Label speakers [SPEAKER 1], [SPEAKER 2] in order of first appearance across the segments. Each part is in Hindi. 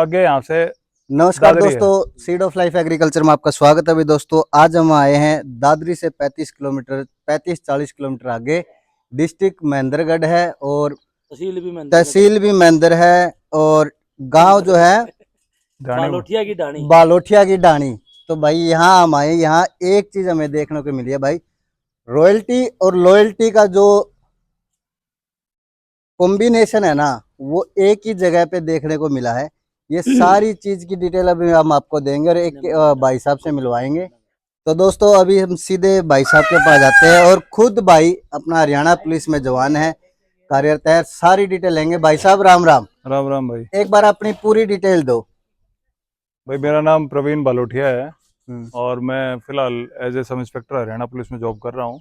[SPEAKER 1] आगे यहाँ से
[SPEAKER 2] नमस्कार
[SPEAKER 1] दादरी है।
[SPEAKER 2] दोस्तों, सीड ऑफ लाइफ एग्रीकल्चर में आपका स्वागत है। अभी दोस्तों आज हम आए हैं दादरी से 35-40 किलोमीटर आगे। डिस्ट्रिक्ट महेंद्रगढ़ है और तहसील भी महेंद्र है और गांव जो है बालोठिया की डाणी। तो भाई यहाँ हम आए, यहाँ एक चीज हमें देखने को मिली है भाई, रॉयल्टी और लॉयल्टी का जो कॉम्बिनेशन है ना, वो एक ही जगह पे देखने को मिला है। ये सारी चीज की डिटेल अभी हम आपको देंगे और एक भाई साहब से मिलवाएंगे। तो दोस्तों अभी हम सीधे भाई साहब के पास जाते हैं और खुद भाई अपना हरियाणा पुलिस में जवान है, कार्यरत है। सारी डिटेल लेंगे। भाई साहब राम राम।
[SPEAKER 1] राम राम भाई।
[SPEAKER 2] एक बार अपनी पूरी डिटेल दो।
[SPEAKER 1] भाई मेरा नाम प्रवीण बालोठिया है और मैं फिलहाल as a sub inspector Haryana police में जॉब कर रहा हूँ।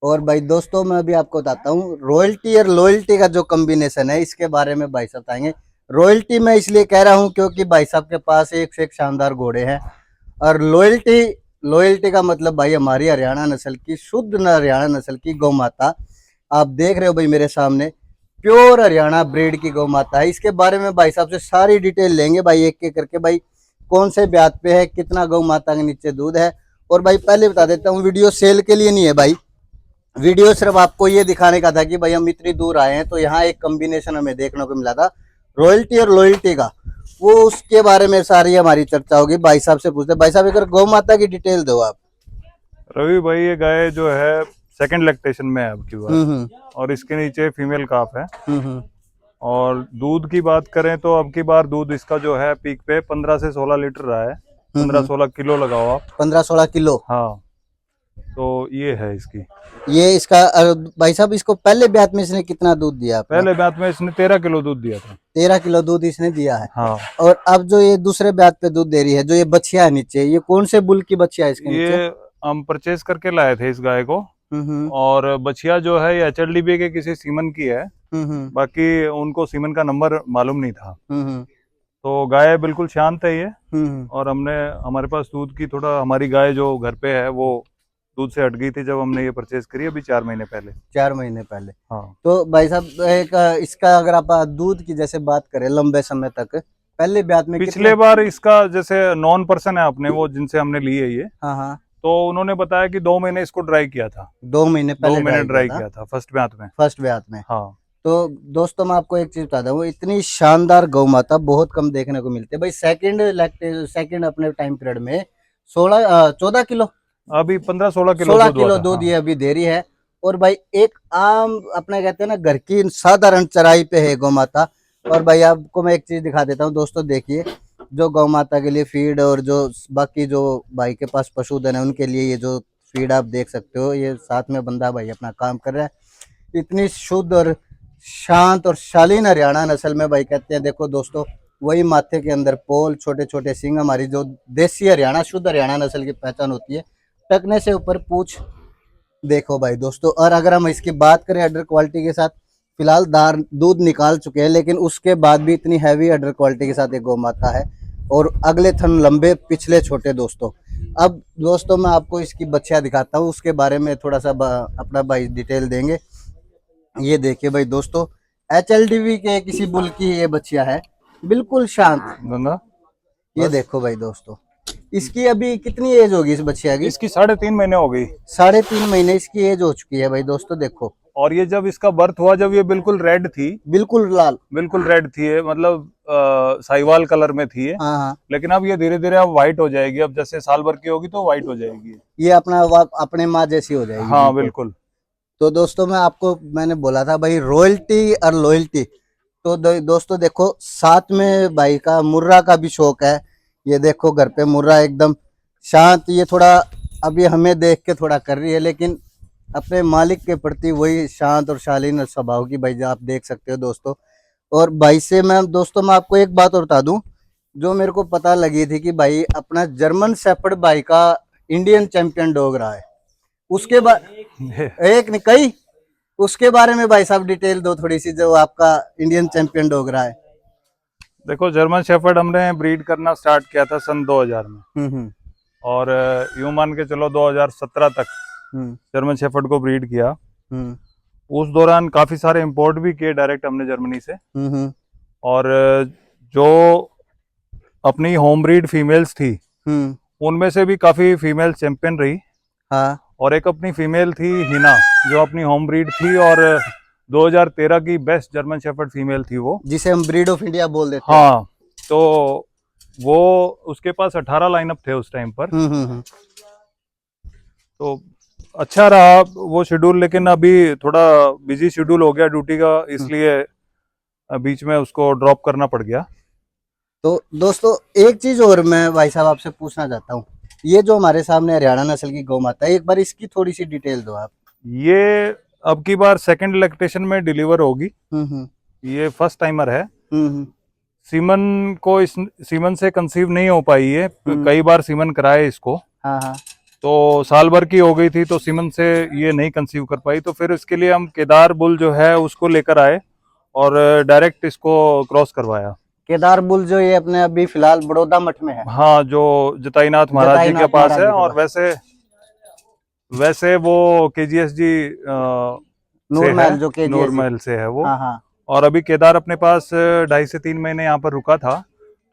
[SPEAKER 2] और भाई दोस्तों मैं अभी आपको बताता हूँ रॉयल्टी और लॉयल्टी का जो कॉम्बिनेशन है, इसके बारे में भाई साहब बताएंगे। रॉयल्टी मैं इसलिए कह रहा हूँ क्योंकि भाई साहब के पास एक से एक शानदार घोड़े हैं। और लॉयल्टी का मतलब भाई हमारी हरियाणा नस्ल की, शुद्ध हरियाणा नस्ल की गौ माता। आप देख रहे हो भाई मेरे सामने, प्योर हरियाणा ब्रीड की गौ माता है। इसके बारे में भाई साहब से सारी डिटेल लेंगे भाई, एक एक करके। भाई कौन से ब्यात पे है, कितना गौ माता के नीचे दूध है। और भाई पहले बता देता हूँ, वीडियो सेल के लिए नहीं है भाई, वीडियो सिर्फ आपको ये दिखाने का था कि भाई हम इतनी दूर आए हैं तो यहाँ एक कॉम्बिनेशन हमें देखने को मिला था रॉयल्टी और लॉयल्टी का, वो उसके बारे में सारी हमारी चर्चा होगी। भाई साहब से पूछते, भाई साहब एक गौ माता की डिटेल दो आप।
[SPEAKER 1] रवि भाई ये गाय जो है सेकंड लैक्टेशन में है अब की बार, और इसके नीचे फीमेल काफ है। और दूध की बात करें तो अब की बार दूध इसका जो है पीक पे 15 से 16 लीटर रहा है। 15-16 किलो लगाओ आप।
[SPEAKER 2] 15-16 किलो।
[SPEAKER 1] हाँ, तो ये है इसकी।
[SPEAKER 2] ये इसका भाई साहब इसको पहले ब्यात में इसने कितना दूध दिया?
[SPEAKER 1] पहले ब्यात में इसने 13 किलो दूध दिया था।
[SPEAKER 2] 13 किलो दूध इसने दिया है।
[SPEAKER 1] हाँ।
[SPEAKER 2] और अब जो ये दूसरे ब्यात पे दूध दे रही है, जो ये बछिया है नीचे, ये कौन से बुल की बछिया है इसके नीचे?
[SPEAKER 1] ये हम परचेज करके लाए थे इस गाय को। और बछिया जो है ये HLDB के किसी सीमन की है। बाकी उनको सीमन का नंबर मालूम नहीं था। तो गाय बिल्कुल शांत है ये। और हमारे पास दूध की थोड़ा, हमारी गाय जो घर पे है वो दूध से हट गई थी जब हमने ये परचेज करी अभी 4 महीने पहले।
[SPEAKER 2] 4 महीने पहले।
[SPEAKER 1] हाँ।
[SPEAKER 2] तो भाई साहब एक इसका अगर आप दूध की जैसे बात करें लंबे समय तक, पहले ब्यात में
[SPEAKER 1] पिछले बार इसका जैसे नॉन पर्सन है अपने वो जिनसे हमने ली है ये,
[SPEAKER 2] हाँ,
[SPEAKER 1] तो उन्होंने बताया कि 2 महीने इसको ड्राई किया था।
[SPEAKER 2] 2 महीने पहले
[SPEAKER 1] 2 महीने ड्राई किया था फर्स्ट ब्यात में। हाँ।
[SPEAKER 2] तो दोस्तों मैं आपको एक चीज बता दूं, इतनी शानदार गौ माता बहुत कम देखने को मिलती है भाई। सेकंड अपने टाइम पीरियड में 14 किलो,
[SPEAKER 1] अभी 15-16
[SPEAKER 2] किलो दूध ये अभी दे रही है। और भाई एक आम अपने कहते हैं ना घर की साधारण चराई पे है गौ माता। और भाई आपको मैं एक चीज दिखा देता हूँ दोस्तों, देखिए जो गौ माता के लिए फीड और जो बाकी जो भाई के पास पशुधन है उनके लिए ये जो फीड आप देख सकते हो, ये साथ में बंदा भाई अपना काम कर रहा है। इतनी शुद्ध और शांत और शालीन हरियाणा नस्ल में भाई कहते हैं। देखो दोस्तों, वही माथे के अंदर पोल, छोटे छोटे सिंग, हमारी जो देसी हरियाणा शुद्ध हरियाणा नस्ल की पहचान होती है। टकने से ऊपर पूछ देखो भाई दोस्तों। और अगर हम इसकी बात करें अडर क्वालिटी के साथ, फिलहाल दूध निकाल चुके हैं, लेकिन उसके बाद भी इतनी हैवी अडर क्वालिटी के साथ एक गौ माता है। और अगले थन लंबे, पिछले छोटे दोस्तों। अब दोस्तों मैं आपको इसकी बच्चियां दिखाता हूँ, उसके बारे में थोड़ा सा अपना भाई डिटेल देंगे। ये देखिए भाई दोस्तों, HLDB के किसी बुल की ये बच्चिया है, बिल्कुल शांत
[SPEAKER 1] गंगा।
[SPEAKER 2] ये देखो भाई दोस्तों, इसकी अभी कितनी एज होगी इस बच्चिया की?
[SPEAKER 1] इसकी 3.5 महीने हो गई।
[SPEAKER 2] 3.5 महीने इसकी एज हो चुकी है भाई दोस्तों, देखो।
[SPEAKER 1] और ये जब इसका बर्थ हुआ, जब ये बिल्कुल रेड थी,
[SPEAKER 2] बिल्कुल लाल,
[SPEAKER 1] बिल्कुल रेड थी ये, मतलब साहिवाल कलर में थी ये।
[SPEAKER 2] हाँ।
[SPEAKER 1] लेकिन अब ये धीरे धीरे अब व्हाइट हो जाएगी। अब जैसे साल भर की होगी तो व्हाइट हो जाएगी
[SPEAKER 2] ये अपने माँ जैसी हो जाएगी।
[SPEAKER 1] हाँ बिल्कुल।
[SPEAKER 2] तो दोस्तों मैंने बोला था भाई रॉयल्टी और लॉयल्टी। तो दोस्तों देखो, साथ में भाई का मुर्रा का भी शौक है। ये देखो घर पे मुर्रा एकदम शांत, ये थोड़ा अभी हमें देख के थोड़ा कर रही है, लेकिन अपने मालिक के प्रति वही शांत और शालीन स्वभाव की भाई आप देख सकते हो दोस्तों। और भाई से मैं आपको एक बात और बता दूं, जो मेरे को पता लगी थी कि भाई अपना जर्मन शेफर्ड भाई का इंडियन चैंपियन डॉग रहा है। उसके बाद एक नहीं कई, उसके बारे में भाई साहब डिटेल दो थोड़ी सी, जो आपका इंडियन चैंपियन डॉग रहा है।
[SPEAKER 1] देखो, जर्मन शेफर्ड हमने ब्रीड करना स्टार्ट किया था सन 2000 में। और यूं मान के चलो 2017 तक जर्मन शेफर्ड को ब्रीड किया। उस दौरान काफी सारे इंपोर्ट भी किए डायरेक्ट हमने जर्मनी से। और जो अपनी होम ब्रीड फीमेल्स थी उनमें से भी काफी फीमेल चैंपियन रही।
[SPEAKER 2] हाँ।
[SPEAKER 1] और एक अपनी फीमेल थी हिना, जो अपनी होम ब्रीड थी और 2013 की बेस्ट जर्मन शेफर्ड फीमेल थी वो,
[SPEAKER 2] जिसे हम ब्रीड ऑफ इंडिया बोल देते हैं।
[SPEAKER 1] हाँ, तो वो उसके पास 18 लाइनअप थे उस टाइम पर। तो अच्छा रहा वो शेड्यूल, लेकिन अभी थोड़ा बिजी शेड्यूल हो गया ड्यूटी का, इसलिए बीच में उसको ड्रॉप करना पड़ गया।
[SPEAKER 2] तो दोस्तों एक चीज और मैं भाई साहब आपसे पूछना चाहता हूँ, ये जो हमारे सामने हरियाणा नस्ल की गौ माता है, एक बार इसकी थोड़ी सी डिटेल दो आप।
[SPEAKER 1] ये अब की बार सेकंड लैक्टेशन में डिलीवर होगी। ये फर्स्ट टाइमर है। सीमन को इस सीमन से कंसीव नहीं हो पाई है, कई बार सीमन कराए इसको।
[SPEAKER 2] हाँ हाँ।
[SPEAKER 1] तो साल भर की हो गई थी तो सीमन से ये नहीं कंसीव कर पाई, तो फिर इसके लिए हम केदार बुल जो है उसको लेकर आए और डायरेक्ट इसको क्रॉस करवाया।
[SPEAKER 2] केदार बुल जो ये अपने अभी फिलहाल बड़ौदा मठ में है।
[SPEAKER 1] हाँ, जो जताईनाथ महाराज जी के पास है। और वैसे वो केजीएसजी
[SPEAKER 2] नूरमहल जो के
[SPEAKER 1] नूरमहल से है वो।
[SPEAKER 2] हाँ हाँ।
[SPEAKER 1] और अभी केदार अपने पास 2.5 से 3 महीने यहाँ पर रुका था,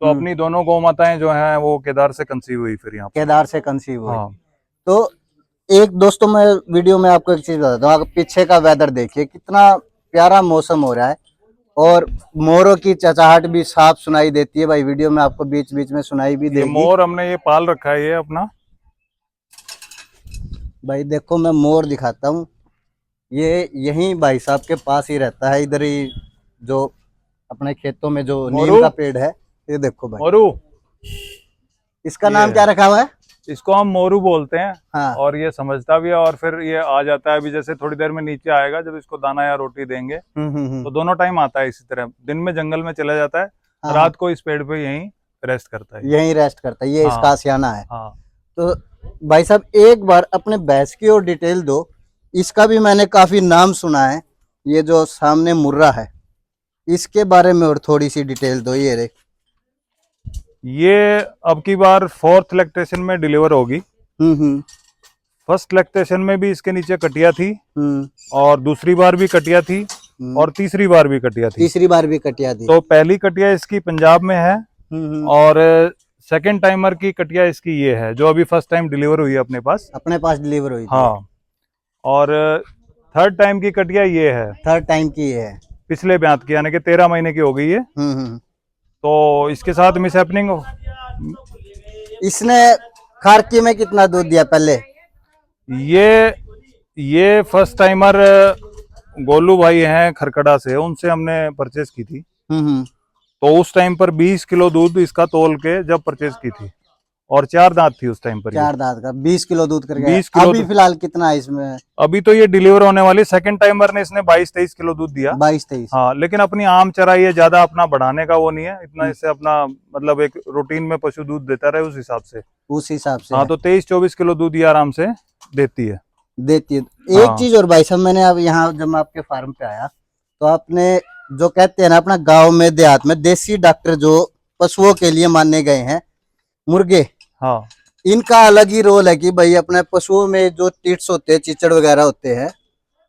[SPEAKER 1] तो अपनी दोनों गौ माताएं जो हैं वो केदार से कंसीव हुई फिर यहाँ पर।
[SPEAKER 2] केदार से कंसीव हुई।
[SPEAKER 1] हाँ।
[SPEAKER 2] तो एक दोस्तों मैं वीडियो में आपको एक चीज बताता हूँ, आप पीछे का वेदर देखिए, कितना प्यारा मौसम हो रहा है और मोरों की चहचहाट भी साफ सुनाई देती है। भाई वीडियो में आपको बीच बीच में सुनाई भी देगी।
[SPEAKER 1] मोर हमने ये पाल रखा है, ये अपना।
[SPEAKER 2] भाई देखो मैं मोर दिखाता हूँ, ये यहीं भाई साहब के पास ही रहता है, इधर ही जो अपने खेतों में जो नीम का पेड़ है, ये देखो भाई।
[SPEAKER 1] मोरू,
[SPEAKER 2] इसका नाम क्या रखा हुआ है?
[SPEAKER 1] इसको हम मोरू बोलते हैं।
[SPEAKER 2] हाँ।
[SPEAKER 1] और ये समझता भी है और फिर ये आ जाता है। अभी जैसे थोड़ी देर में नीचे आएगा, जब इसको दाना या रोटी देंगे तो दोनों टाइम आता है इसी तरह। दिन में जंगल में चला जाता है,
[SPEAKER 2] हाँ।
[SPEAKER 1] रात को इस पेड़ पे यहीं रेस्ट करता है।
[SPEAKER 2] यहीं रेस्ट करता है, ये
[SPEAKER 1] हाँ।
[SPEAKER 2] इसका आशियाना है।
[SPEAKER 1] हाँ।
[SPEAKER 2] तो भाई साहब एक बार अपने भैंस की और डिटेल दो, इसका भी मैंने काफी नाम सुना है। ये जो सामने मुर्रा है, इसके बारे में और थोड़ी सी डिटेल दो।
[SPEAKER 1] ये अब की बार 4th लैक्टेशन में डिलीवर होगी। फर्स्ट लैक्टेशन में भी इसके नीचे कटिया थी और दूसरी बार भी कटिया थी और तीसरी बार भी कटिया थी।
[SPEAKER 2] तीसरी बार भी कटिया थी।
[SPEAKER 1] तो पहली कटिया इसकी पंजाब में है और सेकंड टाइमर की कटिया इसकी ये है, जो अभी फर्स्ट टाइम डिलीवर हुई है अपने पास
[SPEAKER 2] डिलीवर हुई।
[SPEAKER 1] हाँ। और थर्ड टाइम की कटिया ये है।
[SPEAKER 2] थर्ड टाइम की है, पिछले
[SPEAKER 1] ब्यात की, यानी कि 13 महीने की हो गई है। तो इसके साथ मिस हैपनिंग,
[SPEAKER 2] इसने खारकी में कितना दूध दिया पहले?
[SPEAKER 1] ये फर्स्ट टाइमर गोलू भाई हैं खरकड़ा से, उनसे हमने परचेज की थी। तो उस टाइम पर 20 किलो दूध इसका तोल के जब परचेज की थी, और 4 दांत थी उस टाइम पर।
[SPEAKER 2] 4 दांत का 20 किलो दूध करके
[SPEAKER 1] 20 किलो।
[SPEAKER 2] अभी फिलहाल कितना है इसमें?
[SPEAKER 1] अभी तो ये डिलीवर होने वाली सेकंड टाइमर ने इसने 22-23 किलो दूध दिया।
[SPEAKER 2] 22-23।
[SPEAKER 1] हाँ, लेकिन अपनी आम चराई है, ज्यादा अपना बढ़ाने का वो नहीं है इतना। इससे अपना मतलब एक रूटीन में पशु दूध देता रहे उस हिसाब से। हाँ, तो 23-24 किलो दूध ये आराम से देती है। एक चीज और भाई साहब, मैंने अब यहाँ जब मैं आपके फार्म पे आया तो आपने जो कहते हैं ना अपना गाँव में देहात में देसी डॉक्टर जो पशुओं के लिए माने गए हैं, मुर्गे, हाँ,
[SPEAKER 2] इनका अलग ही रोल है कि भाई अपने पशुओं में जो टिट्स होते हैं, चिचड़ वगैरह होते हैं,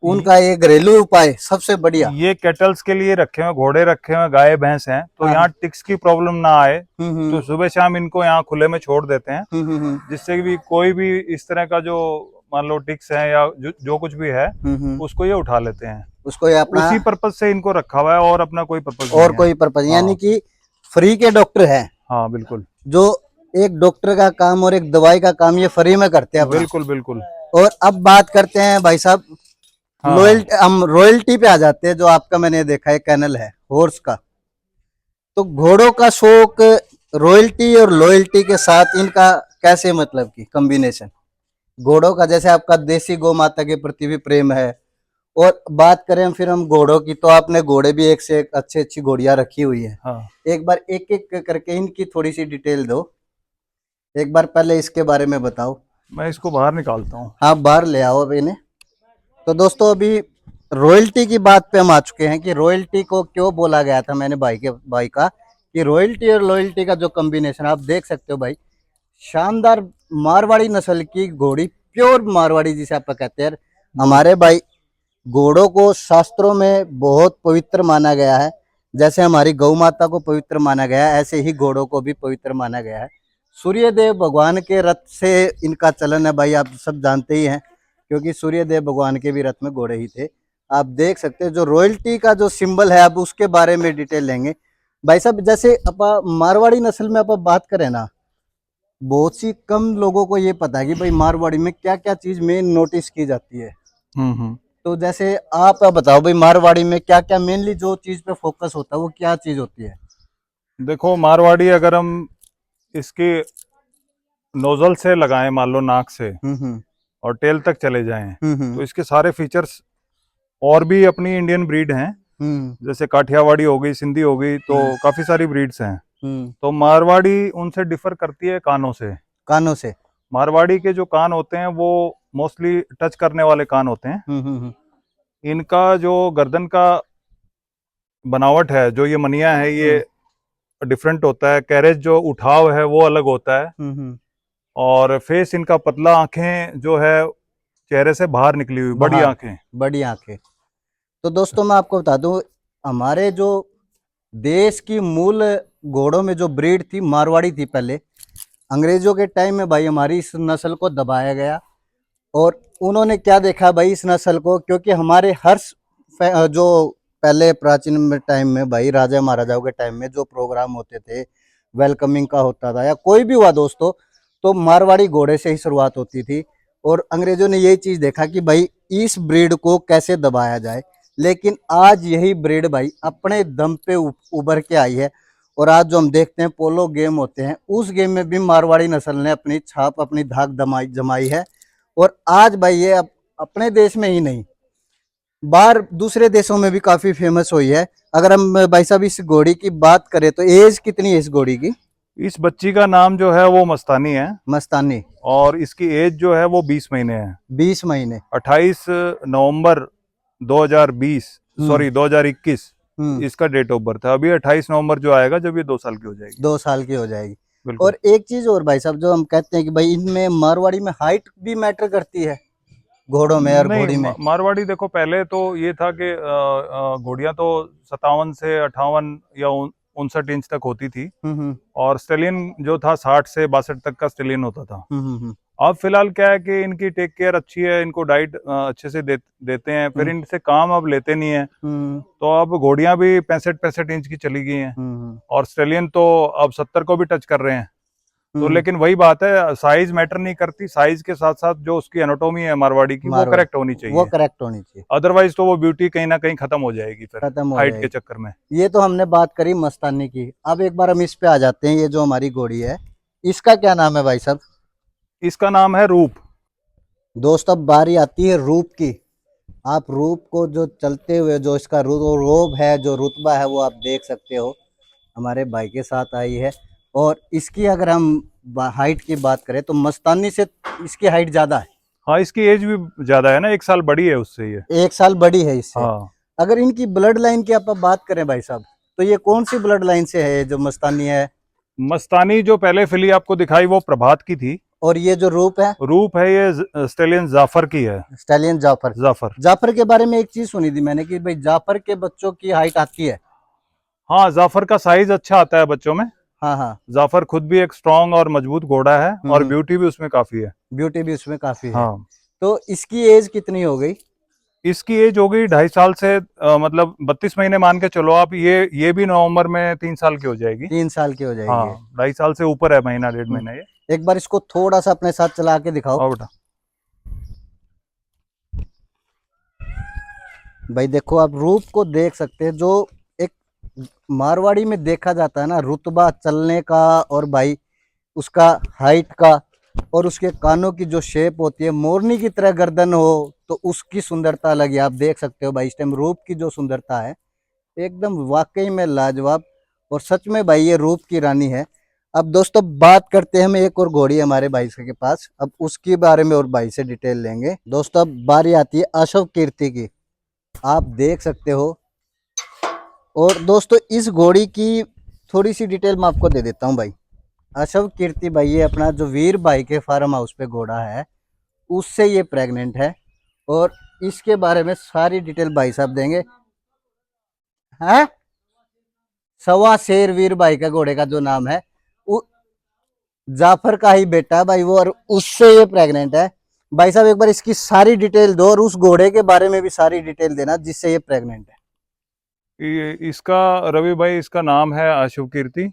[SPEAKER 2] उनका ये घरेलू उपाय सबसे बढ़िया।
[SPEAKER 1] ये कैटल्स के लिए रखे हुए, घोड़े रखे हुए, गाय भैंस हैं, तो यहाँ टिक्स की प्रॉब्लम ना आए तो सुबह शाम इनको यहाँ खुले में छोड़ देते हैं, जिससे भी कोई भी इस तरह का जो मान लो टिक्स है या जो कुछ भी है उसको ये उठा लेते हैं।
[SPEAKER 2] उसको ये अपना
[SPEAKER 1] उसी पर्पज से इनको रखा हुआ है और अपना कोई पर्पज
[SPEAKER 2] और कोई पर्पज, यानी कि फ्री के डॉक्टर है।
[SPEAKER 1] हाँ बिल्कुल,
[SPEAKER 2] जो एक डॉक्टर का काम और एक दवाई का काम ये फ्री में करते हैं।
[SPEAKER 1] बिल्कुल बिल्कुल।
[SPEAKER 2] और अब बात करते हैं भाई साहब, हम रॉयल्टी पे आ जाते हैं। जो आपका मैंने देखा है कैनल है हॉर्स का, तो घोड़ों का शौक रॉयल्टी और लॉयल्टी के साथ इनका कैसे मतलब की कॉम्बिनेशन? घोड़ों का जैसे आपका देसी गौ माता के प्रति भी प्रेम है, और बात करें फिर हम घोड़ों की, तो आपने घोड़े भी एक से एक अच्छी घोड़ियां रखी हुई है।
[SPEAKER 1] हाँ। एक
[SPEAKER 2] बार एक एक करके इनकी थोड़ी सी डिटेल दो। एक बार पहले इसके बारे में बताओ।
[SPEAKER 1] मैं इसको बाहर निकालता हूँ।
[SPEAKER 2] हाँ, बाहर ले आओ अभी इन्हें। तो दोस्तों अभी रॉयल्टी की बात पे हम आ चुके हैं कि रॉयल्टी को क्यों बोला गया था मैंने भाई का कि रॉयल्टी और लॉयल्टी का जो कॉम्बिनेशन आप देख सकते हो भाई, शानदार मारवाड़ी नस्ल की घोड़ी, प्योर मारवाड़ी जिसे आप कहते हैं। हमारे भाई घोड़ों को शास्त्रों में बहुत पवित्र माना गया है। जैसे हमारी गौ माता को पवित्र माना गया है, ऐसे ही घोड़ों को भी पवित्र माना गया है। सूर्यदेव भगवान के रथ से इनका चलन है भाई, आप सब जानते ही हैं, क्योंकि सूर्यदेव भगवान के भी रथ में घोड़े ही थे। आप देख सकते हैं जो रॉयल्टी का जो सिंबल है, अब उसके बारे में डिटेल लेंगे भाई साहब। जैसे आप मारवाड़ी नस्ल में आप बात करें ना, बहुत सी कम लोगों को ये पता है कि भाई मारवाड़ी में क्या क्या चीज मेन नोटिस की जाती है। तो जैसे आप बताओ भाई, मारवाड़ी में क्या क्या मेनली जो चीज पे फोकस होता है वो क्या चीज होती है?
[SPEAKER 1] देखो मारवाड़ी अगर हम इसकी नोजल से लगाएं, मान लो नाक से और टेल तक चले जाएं, तो इसके सारे फीचर्स और भी अपनी इंडियन ब्रीड हैं, जैसे काठियावाड़ी हो गई, सिंधी हो गई, तो काफी सारी ब्रीड्स हैं। तो मारवाड़ी उनसे डिफर करती है कानों से।
[SPEAKER 2] कानों से
[SPEAKER 1] मारवाड़ी के जो कान होते हैं वो मोस्टली टच करने वाले कान होते हैं। इनका जो गर्दन का बनावट है, जो ये मनिया है, ये डिफरेंट होता है। कैरेज जो उठाव है वो अलग होता है। और फेस इनका पतला, आंखें जो है चेहरे से बाहर निकली हुई, बड़ी आंखें।
[SPEAKER 2] बड़ी आंखें। तो दोस्तों मैं आपको बता दूं, हमारे जो देश की मूल घोड़ों में जो ब्रीड थी मारवाड़ी थी पहले। अंग्रेजों के टाइम में भाई हमारी इस नस्ल को दबाया गया, और उन्होंने क्या देखा भाई इस नस्ल को, क्योंकि हमारे हर जो पहले प्राचीन टाइम में भाई राजा महाराजाओं के टाइम में जो प्रोग्राम होते थे, वेलकमिंग का होता था या कोई भी हुआ दोस्तों, तो मारवाड़ी घोड़े से ही शुरुआत होती थी। और अंग्रेजों ने यही चीज देखा कि भाई इस ब्रीड को कैसे दबाया जाए। लेकिन आज यही ब्रीड भाई अपने दम पे उभर के आई है। और आज जो हम देखते हैं पोलो गेम होते हैं, उस गेम में भी मारवाड़ी नस्ल ने अपनी छाप, अपनी धाक जमाई है। और आज भाई ये अपने देश में ही नहीं, बाहर दूसरे देशों में भी काफी फेमस हुई है। अगर हम भाई साहब इस घोड़ी की बात करें तो एज कितनी है इस घोड़ी की?
[SPEAKER 1] इस बच्ची का नाम जो है वो मस्तानी है।
[SPEAKER 2] मस्तानी।
[SPEAKER 1] और इसकी एज जो है वो 20 महीने है।
[SPEAKER 2] 20 महीने।
[SPEAKER 1] 28 नवंबर 2020, सॉरी 2021 इसका डेट ऑफ बर्थ है। अभी 28 नवंबर जो आएगा जब ये 2 साल की हो जाएगी।
[SPEAKER 2] 2 साल की हो जाएगी। और एक चीज और भाई साहब, जो हम कहते हैं कि भाई इनमें मारवाड़ी में हाइट भी मैटर करती है, घोड़ों में और घोड़ी में?
[SPEAKER 1] मारवाड़ी देखो, पहले तो ये था कि घोड़ियां तो 57 से 58 या 59 इंच तक होती थी, और स्टेलियन जो था 60 से 62 तक का स्टेलियन होता था। अब फिलहाल क्या है कि इनकी टेक केयर अच्छी है, इनको डाइट अच्छे से देते हैं, फिर इनसे काम अब लेते नहीं है। तो अब घोड़ियां भी 65 इंच की चली गई हैं, और स्टेलियन तो अब 70 को भी टच कर रहे हैं। तो लेकिन वही बात है, साइज मैटर नहीं करती, साइज के साथ साथ जो उसकी एनाटॉमी है मारवाड़ी की, वो करेक्ट होनी चाहिए।
[SPEAKER 2] वो करेक्ट होनी चाहिए,
[SPEAKER 1] अदरवाइज तो वो ब्यूटी कहीं ना कहीं खत्म हो जाएगी, फिर हाइट के चक्कर में।
[SPEAKER 2] ये तो हमने बात करी मस्तानी की। अब एक बार हम इस पे आ जाते हैं, ये जो हमारी घोड़ी है इसका क्या नाम है भाई साहब?
[SPEAKER 1] इसका नाम है रूप।
[SPEAKER 2] दोस्तों अब बारी आती है रूप की। आप रूप को जो चलते हुए जो इसका रोब है, जो रुतबा है, वो आप देख सकते हो हमारे भाई के साथ आई है। और इसकी अगर हम हाइट की बात करें तो मस्तानी से इसकी हाइट ज्यादा है।
[SPEAKER 1] हाँ, इसकी एज भी ज्यादा है ना, 1 साल बड़ी है उससे, ये
[SPEAKER 2] 1 साल बड़ी है इससे।
[SPEAKER 1] हाँ।
[SPEAKER 2] अगर इनकी ब्लड लाइन की आप बात करें भाई साहब, तो ये कौन सी ब्लड लाइन से है जो मस्तानी है?
[SPEAKER 1] मस्तानी जो पहले फिली आपको दिखाई वो प्रभात की थी,
[SPEAKER 2] और ये जो रूप है
[SPEAKER 1] ये स्टेलियन जाफर की है।
[SPEAKER 2] स्टेलियन जाफर के बारे में एक चीज सुनी थी मैंने कि भाई जाफर के बच्चों की हाइट आती है।
[SPEAKER 1] हाँ, जाफर का साइज अच्छा आता है बच्चों में।
[SPEAKER 2] हाँ।
[SPEAKER 1] जाफर खुद भी एक स्ट्रॉन्ग और मजबूत घोड़ा है, और ब्यूटी भी उसमें काफी है।
[SPEAKER 2] हाँ। तो इसकी एज कितनी हो गई?
[SPEAKER 1] इसकी एज हो गई 2.5 साल से, मतलब 32 महीने मान के चलो आप। ये भी नवंबर में 3 साल की हो जाएगी।
[SPEAKER 2] 3 साल की हो जाएगी।
[SPEAKER 1] हाँ, 2.5 साल से ऊपर है, महीना 1.5 महीना। ये
[SPEAKER 2] एक बार इसको थोड़ा सा अपने साथ चला के दिखाओ
[SPEAKER 1] बेटा।
[SPEAKER 2] भाई देखो, आप रूप को देख सकते हैं, जो एक मारवाड़ी में देखा जाता है ना रुतबा चलने का, और भाई उसका हाइट का, और उसके कानों की जो शेप होती है, मोरनी की तरह गर्दन हो तो उसकी सुंदरता अलग है। आप देख सकते हो भाई इस टाइम रूप की जो सुंदरता है एकदम वाकई में लाजवाब, और सच में भाई ये रूप की रानी है। अब दोस्तों बात करते हैं, हम एक और घोड़ी है हमारे भाई के पास, अब उसके बारे में और भाई से डिटेल लेंगे। दोस्तों अब बारी आती है अशोक कीर्ति की, आप देख सकते हो। और दोस्तों इस घोड़ी की थोड़ी सी डिटेल मैं आपको दे देता हूँ भाई। अशोक कीर्ति भाई ये अपना जो वीर भाई के फार्म हाउस पे घोड़ा है, उससे ये प्रेग्नेंट है, और इसके बारे में सारी डिटेल भाई साहब देंगे। हैं सवा शेर वीर भाई का घोड़े का जो नाम है वो जाफर का ही बेटा है भाई वो, और उससे ये प्रेग्नेंट है। भाई साहब एक बार इसकी सारी डिटेल दो और उस घोड़े के बारे में भी सारी डिटेल देना जिससे ये प्रेग्नेंट है।
[SPEAKER 1] इसका रवि भाई, इसका नाम है अशुभ कीर्ति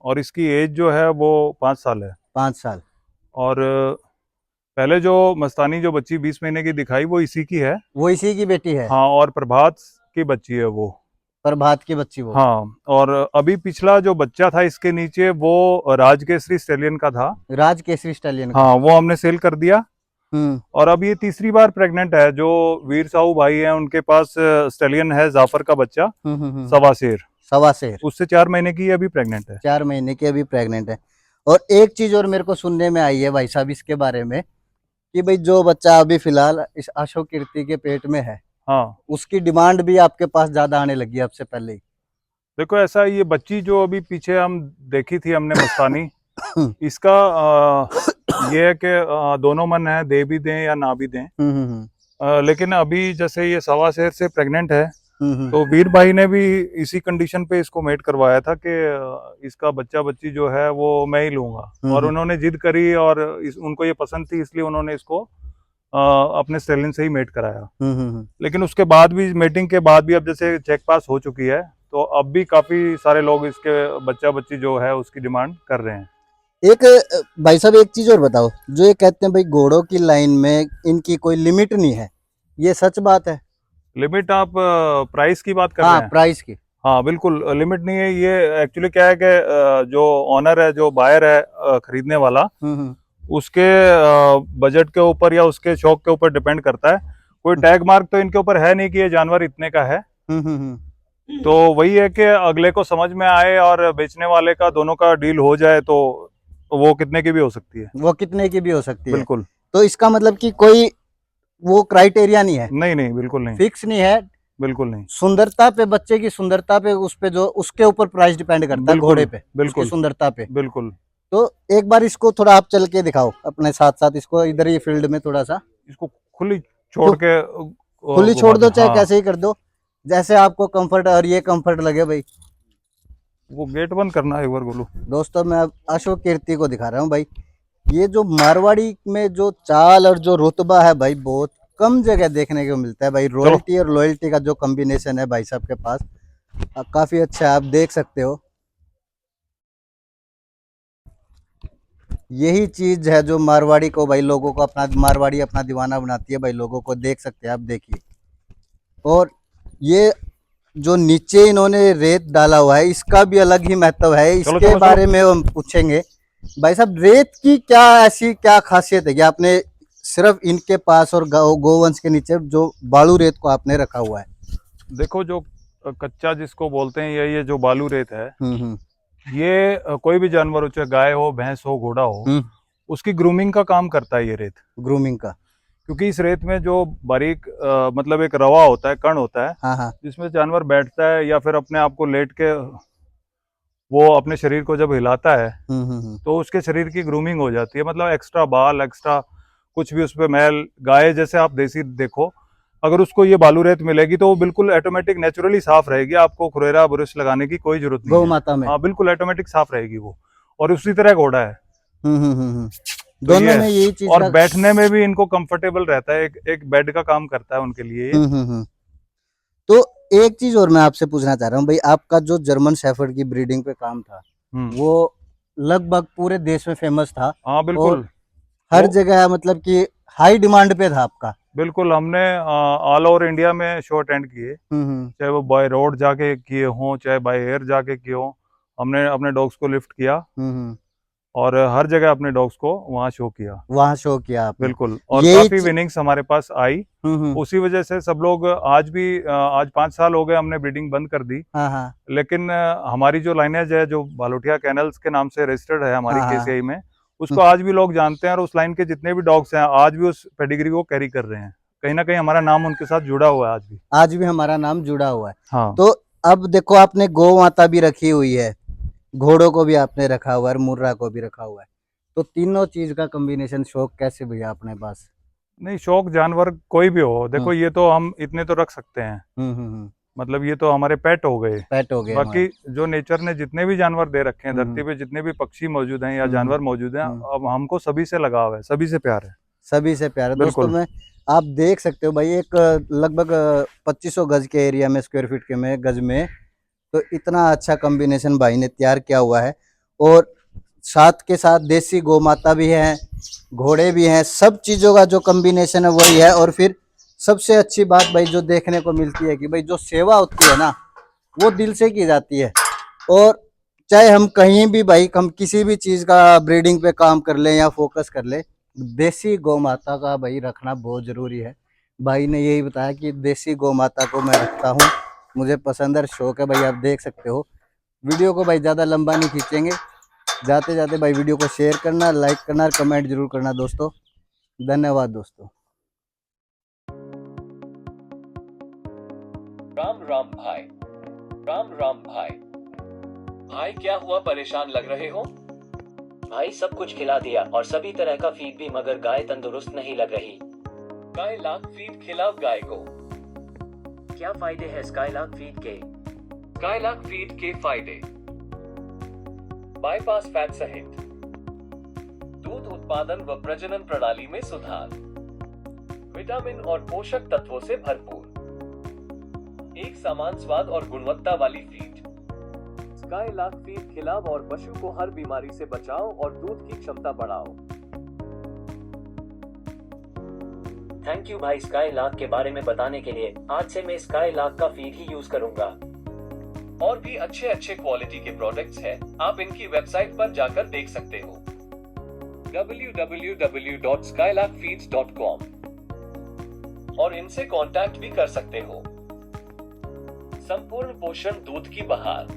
[SPEAKER 1] और इसकी एज जो है वो 5 साल है।
[SPEAKER 2] 5 साल।
[SPEAKER 1] और पहले जो मस्तानी जो बच्ची 20 महीने की दिखाई वो इसी की है।
[SPEAKER 2] वो इसी की बेटी है।
[SPEAKER 1] हाँ, और प्रभात की बच्ची है वो।
[SPEAKER 2] प्रभात की बच्ची वो।
[SPEAKER 1] हाँ, और अभी पिछला जो बच्चा था इसके नीचे वो राजकेसरी स्टेलियन का था।
[SPEAKER 2] राजकेसरी स्टालियन का।
[SPEAKER 1] हाँ, वो हमने सेल कर दिया।
[SPEAKER 2] हम्म।
[SPEAKER 1] और अब ये तीसरी बार प्रेग्नेंट है। जो वीर साहू भाई है उनके पास स्टेलियन है जाफर का बच्चा, सवा शेर।
[SPEAKER 2] सवा शेर।
[SPEAKER 1] उससे 4 महीने की अभी प्रेग्नेंट है।
[SPEAKER 2] 4 महीने की अभी प्रेग्नेंट है। और एक चीज और मेरे को सुनने में आई है भाई साहब इसके बारे में कि भाई जो बच्चा अभी फिलहाल इस अशोक कीर्ति के पेट में है, हाँ, उसकी डिमांड भी आपके पास ज्यादा आने लगी है अब से पहले ही।
[SPEAKER 1] देखो ऐसा, ये बच्ची जो अभी पीछे हम देखी थी हमने मस्तानी, इसका ये है कि दोनों मन है, दे भी दें या ना भी दें। लेकिन अभी जैसे ये सवा शेर से प्रेग्नेंट है तो वीर भाई ने भी इसी कंडीशन पे इसको मेट करवाया था कि इसका बच्चा बच्ची जो है वो मैं ही लूंगा। और उन्होंने जिद करी और उनको ये पसंद थी, इसलिए उन्होंने इसको अपने स्टेलियन से ही मेट कराया। लेकिन उसके बाद भी, मेटिंग के बाद भी, अब जैसे चेक पास हो चुकी है तो अब भी काफी सारे लोग इसके बच्चा बच्ची जो है उसकी डिमांड कर रहे हैं।
[SPEAKER 2] एक भाई साहब एक चीज और बताओ, जो ये कहते हैं भाई घोड़ों की लाइन में इनकी कोई लिमिट नहीं है, ये सच बात है?
[SPEAKER 1] लिमिट आप प्राइस की बात कर रहे हैं?
[SPEAKER 2] प्राइस की।
[SPEAKER 1] हाँ बिल्कुल, लिमिट नहीं है। ये एक्चुअली क्या है कि जो ऑनर है, जो बायर है खरीदने वाला, उसके बजट के ऊपर या उसके शौक के ऊपर डिपेंड करता है। कोई टैग मार्क तो इनके ऊपर है नहीं कि ये जानवर इतने का है। तो वही है कि अगले को समझ में आए और बेचने वाले का, दोनों का डील हो जाए तो वो कितने की भी हो सकती है।
[SPEAKER 2] वो कितने की भी हो सकती है,
[SPEAKER 1] बिल्कुल।
[SPEAKER 2] तो इसका मतलब कि कोई वो क्राइटेरिया नहीं है?
[SPEAKER 1] नहीं नहीं, बिल्कुल नहीं,
[SPEAKER 2] फिक्स नहीं है, बिल्कुल नहीं। सुंदरता पे, बच्चे की सुंदरता पे, उस पे जो उसके ऊपर प्राइस डिपेंड करता है घोड़े पे, बिल्कुल, सुंदरता पे, बिल्कुल। तो एक बार इसको थोड़ा आप चल के दिखाओ अपने साथ साथ, इसको इधर ही फील्ड में थोड़ा सा
[SPEAKER 1] इसको खुली छोड़ के,
[SPEAKER 2] खुली छोड़ दो, चाहे कैसे ही कर दो, जैसे आपको कंफर्ट और ये कंफर्ट लगे भाई।
[SPEAKER 1] वो गेट बंद करना है एक बार बोलो।
[SPEAKER 2] दोस्तों मैं अब अशोक कीर्ति को दिखा रहा हूँ भाई। ये जो मारवाड़ी में जो चाल और जो रुतबा है भाई, बहुत कम जगह देखने को मिलता है भाई। रॉयल्टी और लॉयल्टी का जो कॉम्बिनेशन है भाई साहब के पास, काफी अच्छा है, आप देख सकते हो। यही चीज है जो मारवाड़ी को भाई, लोगों को अपना, मारवाड़ी अपना दीवाना बनाती है भाई, लोगों को देख सकते हैं आप, देखिए। और ये जो नीचे इन्होंने रेत डाला हुआ है, इसका भी अलग ही महत्व है, इसके बारे में हम पूछेंगे। भाई साहब रेत की क्या ऐसी क्या खासियत है कि आपने सिर्फ इनके पास और गोवंश के नीचे जो बालू रेत को आपने रखा हुआ है?
[SPEAKER 1] देखो, जो कच्चा जिसको बोलते हैं, ये जो बालू रेत है, ये कोई भी जानवर हो, चाहे गाय हो, भैंस हो, घोड़ा हो, उसकी ग्रूमिंग का काम करता है ये रेत।
[SPEAKER 2] ग्रूमिंग का?
[SPEAKER 1] क्योंकि इस रेत में जो बारीक मतलब एक रवा होता है, कण होता है,
[SPEAKER 2] हाँ।
[SPEAKER 1] जिसमें जानवर बैठता है या फिर अपने आप को लेट के वो अपने शरीर को जब हिलाता है तो उसके शरीर की ग्रूमिंग हो जाती है। मतलब एक्स्ट्रा बाल, एक्स्ट्रा कुछ भी उस पर मैल, गाय जैसे आप देसी देखो, अगर उसको ये बालू रेत मिलेगी तो वो बिल्कुल ऑटोमेटिक नेचुरली साफ रहेगी, आपको खुरेरा ब्रश लगाने की कोई जरूरत नहीं
[SPEAKER 2] गौ माता में।
[SPEAKER 1] हाँ बिल्कुल ऑटोमेटिक साफ रहेगी वो। और उसी तरह घोड़ा है। तो
[SPEAKER 2] दोनों में यही चीज।
[SPEAKER 1] और बैठने में भी इनको कंफर्टेबल रहता है, एक बेड का काम करता है उनके लिए।
[SPEAKER 2] तो एक चीज और मैं आपसे पूछना चाह रहा हूँ भाई, आपका जो जर्मन शेफर्ड की ब्रीडिंग पे काम था वो लगभग पूरे देश में फेमस था।
[SPEAKER 1] हाँ बिल्कुल,
[SPEAKER 2] हर जगह मतलब कि हाई डिमांड पे था आपका।
[SPEAKER 1] बिल्कुल, हमने ऑल ओवर इंडिया में शो अटेंड किए, चाहे वो बाय रोड जाके किए हों, चाहे बाय एयर जाके किए हों। हमने अपने डॉग्स को लिफ्ट किया और हर जगह अपने डॉग्स को वहाँ शो किया आपने। बिल्कुल, और काफी विनिंग्स हमारे पास आई। उसी वजह से सब लोग आज 5 साल हो गए हमने ब्रीडिंग बंद कर दी। लेकिन हमारी जो लाइनेज है, जो बालोटिया कैनल्स के नाम से रजिस्टर्ड है हमारी केसीआई में, उसको आज भी लोग जानते हैं और उस लाइन के जितने भी डॉग्स हैं आज भी उस पेडिग्री को कैरी कर रहे हैं। कहीं ना कहीं हमारा नाम उनके साथ जुड़ा हुआ है, आज भी हमारा नाम जुड़ा हुआ है। हाँ।
[SPEAKER 2] तो अब देखो आपने गौ माता भी रखी हुई है, घोड़ों को भी आपने रखा हुआ है, मुर्रा को भी रखा हुआ है, तो तीनों चीज का कॉम्बिनेशन शौक कैसे भैया अपने पास?
[SPEAKER 1] नहीं, शौक जानवर कोई भी हो, देखो ये तो हम इतने तो रख सकते हैं। मतलब ये तो हमारे पेट हो गए।
[SPEAKER 2] पेट हो गए
[SPEAKER 1] बाकी जो नेचर ने जितने भी जानवर दे रखे हैं धरती पे, जितने भी पक्षी मौजूद हैं या जानवर मौजूद हैं, अब हमको सभी से लगाव है, सभी से प्यार है।
[SPEAKER 2] सभी से प्यार है। दोस्तों
[SPEAKER 1] बिल्कुल।
[SPEAKER 2] में आप देख सकते हो भाई, एक लगभग 2500 गज के एरिया में, स्क्वायर फीट के में गज में, तो इतना अच्छा कॉम्बिनेशन भाई ने तैयार किया हुआ है। और साथ के साथ देसी गौ माता भी है, घोड़े भी हैं, सब चीजों का जो कॉम्बिनेशन है वही है। और फिर सबसे अच्छी बात भाई जो देखने को मिलती है कि भाई जो सेवा होती है ना, वो दिल से की जाती है। और चाहे हम कहीं भी भाई, हम किसी भी चीज का ब्रीडिंग पे काम कर ले या फोकस कर ले, देसी गौ माता का भाई रखना बहुत जरूरी है। भाई ने यही बताया कि देसी गौ माता को मैं रखता हूँ, मुझे पसंद है, शौक है भाई। आप देख सकते हो। वीडियो को भाई ज्यादा लंबा नहीं खींचेंगे, जाते जाते भाई वीडियो को शेयर करना, लाइक करना और कमेंट जरूर करना दोस्तों। धन्यवाद दोस्तों।
[SPEAKER 3] राम राम भाई, राम राम भाई। भाई क्या हुआ, परेशान लग रहे हो?
[SPEAKER 4] भाई सब कुछ खिला दिया और सभी तरह का फीड भी, मगर गाय तंदुरुस्त नहीं लग रही।
[SPEAKER 3] स्काईलार्क फीड खिलाओ गाय को।
[SPEAKER 4] क्या फायदे हैं स्काईलार्क फीड के?
[SPEAKER 3] स्काईलार्क फीड के फायदे: बाईपास फैट सहित दूध उत्पादन व प्रजनन प्रणाली में सुधार, विटामिन और पोषक तत्वों से भरपूर, एक समान स्वाद और गुणवत्ता वाली फीड। स्काईलार्क फीड खिलाओ और पशु को हर बीमारी से बचाओ और दूध की क्षमता बढ़ाओ।
[SPEAKER 4] थैंक यू भाई स्काईलार्क के बारे में बताने के लिए। आज से मैं स्काईलार्क का फीड ही यूज करूंगा।
[SPEAKER 3] और भी अच्छे अच्छे क्वालिटी के प्रोडक्ट्स हैं, आप इनकी वेबसाइट पर जाकर देख सकते हो, www.skylarkfeeds.com, और इनसे कांटेक्ट भी कर सकते हो। संपूर्ण पोषण दूध की बहार।